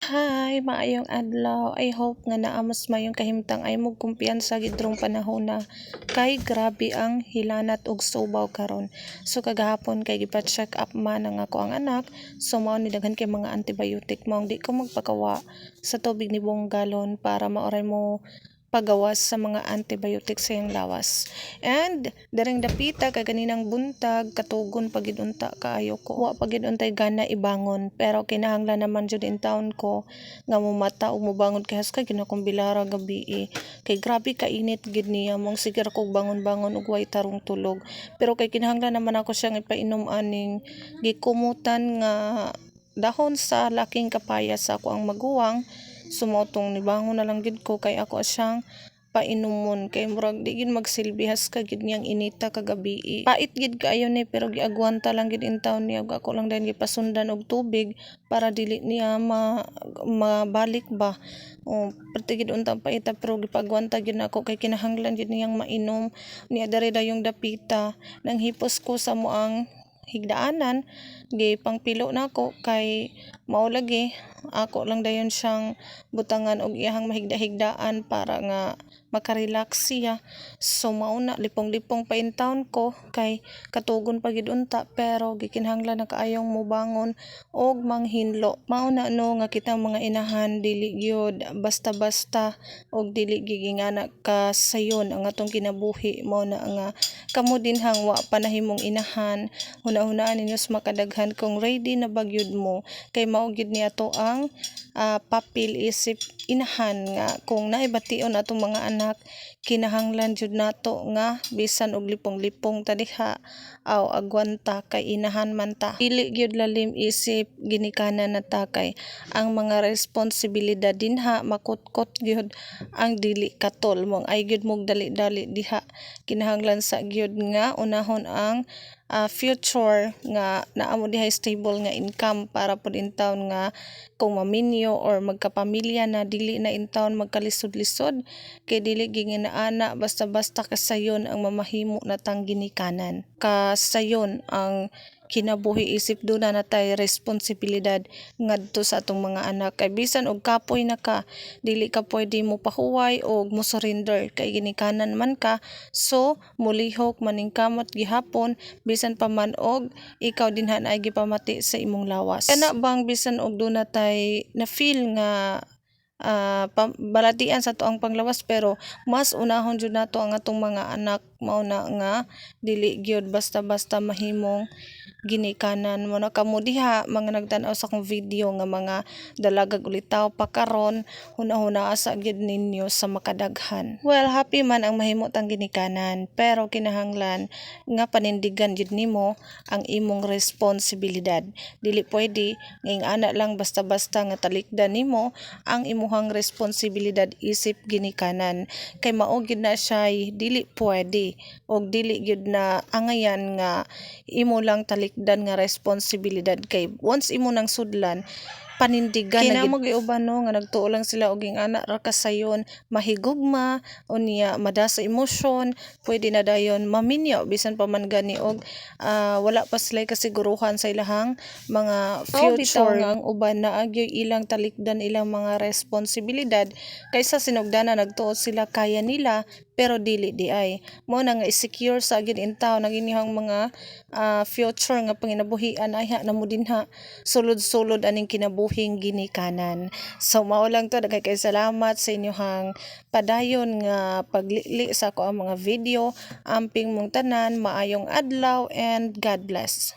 Hi, maayong adlaw. I hope nga naamos mayong kahimtang ay mo kumpiyansa gidrong panahon na kay grabe ang hilanat og subaw karon. So kagahapon kay gipa-check up man ang ako ang anak. So mao ni daghan kay mga antibiotic mao di ko magpakawa sa tubig ni buong galon para maoray mo pagawas sa mga antibiotic sa iyang lawas. And daring dapita kay ganinang buntag katugon pagid unta kaayo ko. Wa pagid untay gana ibangon pero kinahanglan naman jud in town ko nga mumata ug mobangon kay haskay ginakong bilara gabi kay grabe ka init gid niya mong sige ra kog bangon-bangon ug way tarong tulog. Pero kay kinahanglan naman ako siyang ipainom aning gikumutan nga dahon sa laking kapaya sa ako ang maguwang. Sumotong nibangon na lang gid ko kay ako siyang painumon kay murag di gid magsilbihas ka gid niyang inita kagabi. Pait gid kaayo ni pero giagwanta lang gid in town niya ug ako lang din gipasundan og tubig para dili niya mabalik ba. Pati gid untang paita pero gipagwanta gid nako kay kinahanglan gid niyang mainom niya diri dayong dapita nang hipos ko sa moang higdaanan di pangpilo nako kay mao lagi ako lang dayon siyang butangan og iyahang mahigda-higdaan para nga makarelax siya. So mao na lipong-lipong pa in town ko kay katugon pa gid unta pero gikinahanglan na kaayong mobangon og manghinlo. Mao na no nga kitang mga inahan dili gyud basta-basta og dili gigingana ka sayon ang atong kinabuhi. Mao na nga kamo dinhang wa pa nahimong inahan hunahunaan ninyo sa makadaghan kung ready na ba gyud mo kay mao gid ni ato ang papil isip inahan nga kung naibation atong mga anak kinahanglan jud nato nga bisan og lipong-lipong ta diha aw agwanta kay inahan man ta. Dili gyud lalim isip ginikanan na ta kay ang mga responsibilidad dinha makutkot gyud ang dili katol mong ay gyud mog dali-dali diha. Kinahanglan sa gyud nga unahon ang future nga naamo diha stable nga income para pud in town nga kung maminyo or magkapamilya na dili na in town magkalisod-lisod kay dili ginginaana basta-basta kasayon ang mamahimo natang ginikanan. Kasayon ang kinabuhi isip duna na tay responsibilidad ngadto sa atong mga anak kay bisan og kapoy na ka dili ka pwede mo pahuway og mo surrender kay ginikanan man ka so mulihok maningkamot gihapon bisan pa man og ikaw dinha ay gipamati sa imong lawas. Kana bang bisan og duna tay na feel nga balatian sa to ang panglawas pero mas unahon jud nato ang atong mga anak mao na nga dili gyud basta-basta mahimong ginikanan mo na kamo diha mga nagtan-aw sa akong video nga mga dalagag ulitaw pa karon hunahuna asa gyud ninyo sa makadaghan. Well, happy man ang mahimo tang ginikanan pero kinahanglan nga panindigan gyud nimo ang imong responsibilidad. Dili pwede nging ana lang basta-basta nga talikdan nimo ang imuhang responsibilidad isip ginikanan kay mao gyud na siya dili pwede og dili gyud na angayan nga imo lang talikdan nga responsibilidad kay once imo nang sudlan panindigan na gid. Kinamo giuban no nga nagtuo lang sila og ingana ra kasayon mahigugma unya madasa emosyon pwede na dayon maminyo bisan pa man gani og wala pa sila kasiguruhan sa ilahang mga future nga ang uban na agyo ilang talikdan ilang mga responsibilidad kaysa sinugdanan nagtuo sila kaya nila pero dili di ay mo na nga secure sa gid in town ang inyong mga future nga panginabuhian ay na mo dinha sulod-sulod aning kinabuhing ginikanan. So mao lang to daghay kay salamat sa inyohang padayon nga paglili sa ako ang mga video. Amping mong tanan maayong adlaw and God bless.